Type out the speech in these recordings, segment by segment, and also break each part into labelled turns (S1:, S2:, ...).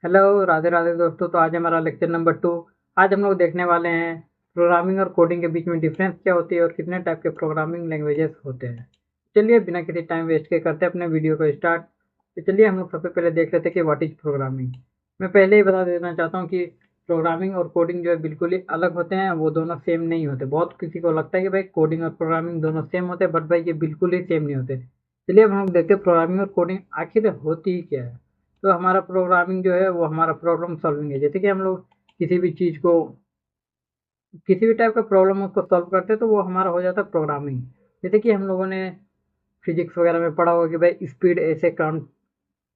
S1: Hello, Radhe Radhe दोस्तों। तो आज हमारा लेक्चर नंबर 2। आज हम लोग देखने वाले हैं प्रोग्रामिंग और कोडिंग के बीच में डिफरेंस क्या होती है और कितने टाइप के प्रोग्रामिंग लैंग्वेजेस होते हैं। चलिए बिना किसी टाइम वेस्ट के करते हैं अपने वीडियो को स्टार्ट। तो चलिए हम लोग सबसे पहले देख लेते हैं कि व्हाट इज प्रोग्रामिंग। मैं पहले ही बता देना चाहता हूँ कि प्रोग्रामिंग और कोडिंग जो है बिल्कुल ही अलग होते हैं, वो दोनों सेम नहीं होते। बहुत किसी को लगता है कि भाई कोडिंग और प्रोग्रामिंग दोनों सेम होते हैं, बट भाई ये बिल्कुल ही सेम नहीं होते। चलिए अब हम लोग देखते हैं प्रोग्रामिंग और कोडिंग आखिर होती ही क्या है। तो हमारा प्रोग्रामिंग जो है वो हमारा प्रॉब्लम सॉल्विंग है। जैसे कि हम लोग किसी भी चीज़ को, किसी भी टाइप का प्रॉब्लम उसको सॉल्व करते हैं तो वो हमारा हो जाता है प्रोग्रामिंग। जैसे कि हम लोगों ने फिजिक्स वगैरह में पढ़ा होगा कि भाई स्पीड ऐसे काउंट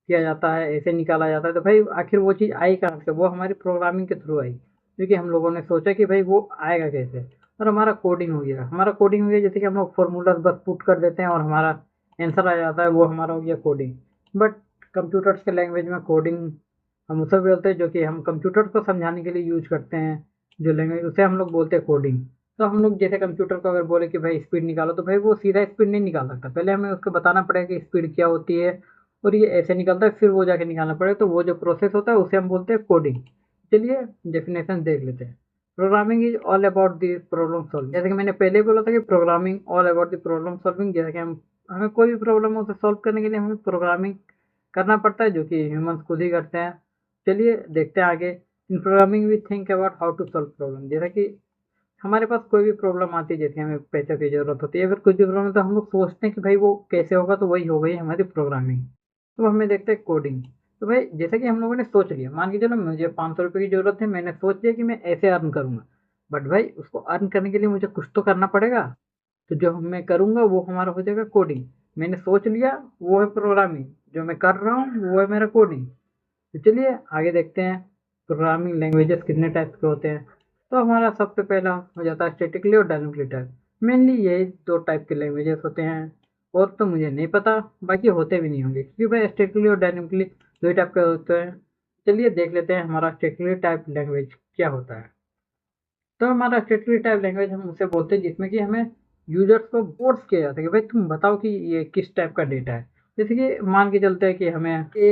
S1: किया जाता है, ऐसे निकाला जाता है। तो भाई आखिर वो चीज़ आई कहाँ से? वो हमारी प्रोग्रामिंग के थ्रू आई, क्योंकि हम लोगों ने सोचा कि भाई वो आएगा कैसे। और हमारा कोडिंग हो गया, जैसे कि हम लोग फॉर्मूलाज बस पुट कर देते हैं और हमारा आंसर आ जाता है, वो हमारा हो गया कोडिंग। बट कंप्यूटर्स के लैंग्वेज में कोडिंग हम उसे बोलते हैं जो कि हम कंप्यूटर को समझाने के लिए यूज करते हैं। जो लैंग्वेज उसे हम लोग बोलते हैं कोडिंग। तो हम लोग जैसे कंप्यूटर को अगर बोले कि भाई स्पीड निकालो, तो भाई वो सीधा स्पीड नहीं निकाल सकता। पहले हमें उसको बताना पड़ेगा कि स्पीड क्या होती है और ये ऐसे निकलता है, फिर वो जाके निकालना पड़ेगा। तो वो जो प्रोसेस होता है उसे हम बोलते हैं कोडिंग। चलिए डेफिनेशन देख लेते हैं। Programming is all about the problem solving. जैसे कि मैंने पहले ही बोला था कि programming all about the problem solving. जैसे कि हम हमें कोई भी प्रॉब्लम हो उसे सॉल्व करने के लिए हमें प्रोग्रामिंग करना पड़ता है, जो कि ह्यूमंस खुद ही करते हैं। चलिए देखते हैं आगे। In programming we think about how to solve problem. जैसा कि हमारे पास कोई भी प्रॉब्लम आती है, जैसे हमें पैसे की ज़रूरत होती है, फिर कुछ भी प्रॉब्लम, तो हम लोग सोचते हैं कि भाई वो कैसे होगा, तो वही हो गई हमारी प्रोग्रामिंग। तो हमें देखते हैं कोडिंग। तो भाई जैसे कि हम लोगों ने सोच लिया, मान के चलो मुझे 500 रुपये की ज़रूरत है, मैंने सोच लिया कि मैं ऐसे अर्न करूंगा। बट भाई उसको अर्न करने के लिए मुझे कुछ तो करना पड़ेगा। तो जो मैं करूंगा वो हमारा हो जाएगा कोडिंग। मैंने सोच लिया, वो है प्रोग्रामिंग। जो मैं कर रहा हूँ वो है मेरा कोडिंग। तो चलिए आगे देखते हैं प्रोग्रामिंग लैंग्वेजेस कितने टाइप के होते हैं। तो हमारा सबसे पहला हो जाता है स्टैटिकली और डायनामिकली टाइप। मेनली यही दो टाइप के लैंग्वेजेस होते हैं, और तो मुझे नहीं पता, बाकी होते भी नहीं होंगे, क्योंकि भाई स्टैटिकली और डायनामिकली दो ही टाइप के होते हैं। चलिए देख लेते हैं हमारा स्टैटिकली टाइप लैंग्वेज क्या होता है। तो हमारा स्टैटिकली टाइप लैंग्वेज हम उसे बोलते हैं जिसमें कि हमें यूजर्स को फोर्स किया जाता है कि भाई तुम बताओ कि ये किस टाइप का डेटा है। जैसे कि मान के चलते हैं कि हमें ए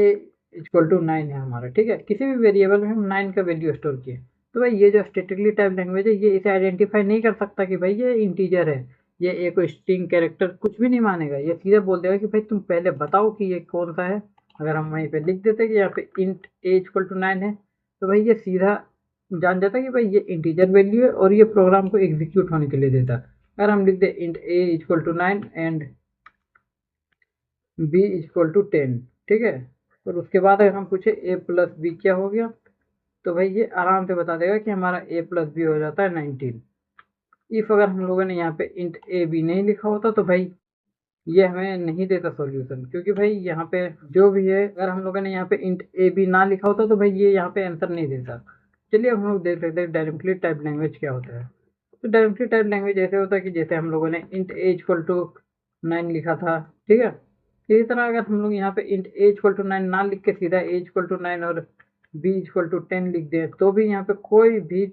S1: इक्वल टू 9 है हमारा, ठीक है। किसी भी वेरिएबल में हम 9 का वैल्यू स्टोर किए। तो भाई ये जो स्टैटिकली टाइप लैंग्वेज है, ये इसे आइडेंटिफाई नहीं कर सकता कि भाई ये इंटीजर है, ये एक स्ट्रिंग कैरेक्टर कुछ भी नहीं मानेगा। ये सीधा बोल देगा कि भाई तुम पहले बताओ कि ये कौन सा है। अगर हम वहीं पे लिख देते कि यहाँ पे इंट ए इक्वल टू 9 है, तो भाई ये सीधा जान जाता है कि भाई ये इंटीजर वैल्यू है और ये प्रोग्राम को एग्जीक्यूट होने के लिए देता है। अगर हम लिख दे int a equal to 9 and b equal to 10, ठीक है। और उसके बाद अगर हम पूछे ए प्लस बी क्या हो गया, तो भाई ये आराम से बता देगा कि हमारा ए प्लस बी हो जाता है 19। इफ अगर हम लोगों ने यहाँ पे इंट ए बी नहीं लिखा होता, तो भाई ये हमें नहीं देता सॉल्यूशन, क्योंकि भाई यहाँ पे जो भी है, अगर हम लोगों ने यहाँ पे इंट ए बी ना लिखा होता तो भाई ये यहाँ पे आंसर नहीं देता। चलिए अब हम लोग देख लेते हैं डायरेक्टली टाइप लैंग्वेज क्या होता है। तो डायरेक्टली टाइप लैंग्वेज ऐसे होता है कि जैसे हम लोगों ने इंट ए इक्वल टू 9 लिखा था, ठीक है। इसी तरह अगर हम लोग यहाँ पे इंट ए इक्वल टू 9 ना लिख के सीधा ए इक्वल टू 9 और बी इक्वल टू 10 लिख दें, तो भी यहाँ पे कोई भी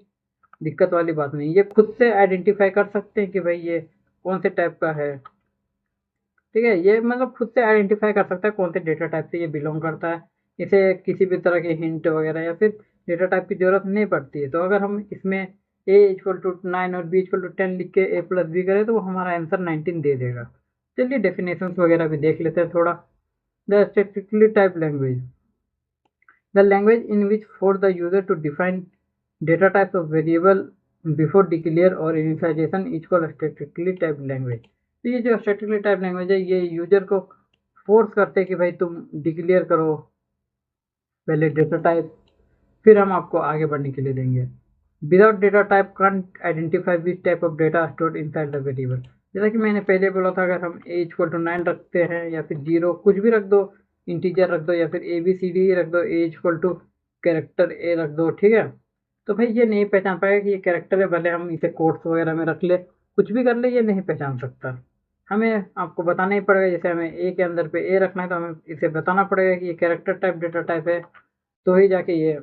S1: दिक्कत वाली बात नहीं। ये खुद से आइडेंटिफाई कर सकते हैं कि भाई ये कौन से टाइप का है, ठीक है। ये मतलब खुद से आइडेंटिफाई कर सकता है कौन से डेटा टाइप से ये बिलोंग करता है। इसे किसी भी तरह के हिंट वगैरह या फिर डेटा टाइप की जरूरत नहीं पड़ती है। तो अगर हम इसमें ए इक्वल टू 9 और बी इक्वल टू 10 लिख के ए प्लस बी करें, तो वो हमारा आंसर 19 दे देगा। चलिए डेफिनेशन वगैरह भी देख लेते हैं थोड़ा। The statically type language, the language in which force the user to define data types of variable before declare और initialization is called statically typed language। तो ये जो statically typed language है, ये यूजर को फोर्स करते हैं कि भाई तुम डिक्लेयर करो पहले डेटा टाइप, फिर हम आपको आगे बढ़ने के लिए देंगे। Without data type can't identify which type of data stored inside the variable. जैसा कि मैंने पहले बोला था, अगर हम ए इक्वल टू 9 रखते हैं या फिर 0 कुछ भी रख दो, इंटीजर रख दो या फिर ए बी सी डी रख दो, ए इक्वल टू कैरेक्टर ए रख दो, ठीक है। तो भाई ये नहीं पहचान पाएगा कि ये कैरेक्टर है, भले हम इसे कोट्स वगैरह में रख ले, कुछ भी कर ले, ये नहीं पहचान सकता। हमें आपको बताना ही पड़ेगा। जैसे हमें ए के अंदर पे ए रखना है, तो हमें इसे बताना पड़ेगा कि ये कैरेक्टर टाइप डेटा टाइप है, तो ही जाके ये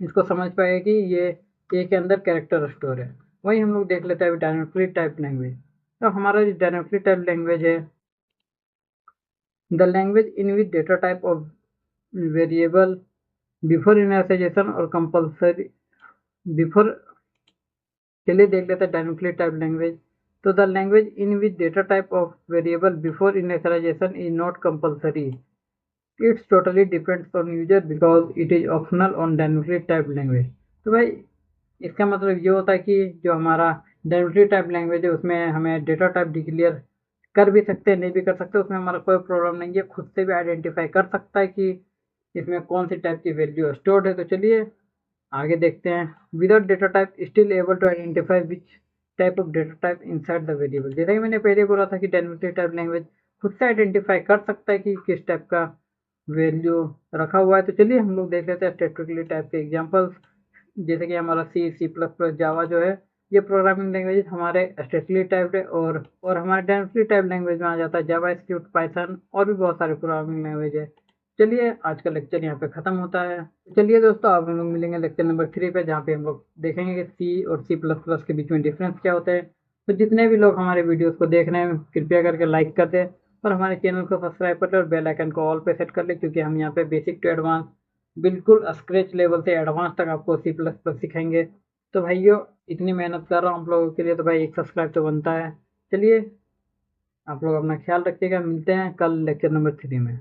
S1: इसको समझ पाएगा कि ये ए के अंदर कैरेक्टर स्टोर है। वही हम लोग देख लेते हैं अभी डायनामिकली टाइप लैंग्वेज। तो हमारा जो डायनामिकली टाइप लैंग्वेज है, the language in which data type of variable before initialization और कंपलसरी बिफोर। चलिए देख लेते हैं डायनेमिकली टाइप लैंग्वेज। तो the language in which data type of variable before initialization is not compulsory, it's totally depends on user because it is optional on dynamically type language. तो भाई इसका मतलब ये होता है कि जो हमारा डायनेमिकली टाइप लैंग्वेज है उसमें हमें डेटा टाइप डिक्लेयर कर भी सकते हैं, नहीं भी कर सकते, उसमें हमारा कोई प्रॉब्लम नहीं है, खुद से भी आइडेंटिफाई कर सकता है कि इसमें कौन सी टाइप की वैल्यू स्टोर्ड है। तो चलिए आगे देखते हैं। Without data type still able to identify which type of data type inside the variable. जैसा कि मैंने पहले बोला था कि डायनेमिकली टाइप लैंग्वेज खुद से आइडेंटिफाई कर सकता है कि किस टाइप का वैल्यू रखा हुआ है। तो चलिए हम लोग देख लेते हैं स्टैटिकली टाइप के एग्जांपल्स। जैसे कि हमारा सी प्लस प्लस जावा जो है ये प्रोग्रामिंग लैंग्वेज हमारे स्टैटिकली टाइप्ड है, और हमारे डायनेमिकली टाइप लैंग्वेज में आ जाता है जावा स्क्रिप्ट, पाइथन और भी बहुत सारे प्रोग्रामिंग लैंग्वेज है। चलिए आज का लेक्चर यहाँ पे खत्म होता है। चलिए दोस्तों अब हम लोग मिलेंगे लेक्चर नंबर 3 पे, जहाँ पे हम लोग देखेंगे कि सी और सी प्लस प्लस के बीच में डिफरेंस क्या होता है। तो जितने भी लोग हमारे वीडियोस को देख रहे हैं कृपया करके लाइक कर दें और हमारे चैनल को सब्सक्राइब कर लें और बेल आइकन को ऑल पे सेट कर लें, क्योंकि हम यहाँ पे बेसिक टू एडवांस बिल्कुल स्क्रैच लेवल से एडवांस तक आपको सी प्लस प्लस सिखाएंगे। तो भाइयों इतनी मेहनत कर रहा हूँ आप लोगों के लिए, तो भाई एक सब्सक्राइब तो बनता है। चलिए आप लोग अपना ख्याल रखिएगा, मिलते हैं कल लेक्चर नंबर 3 में।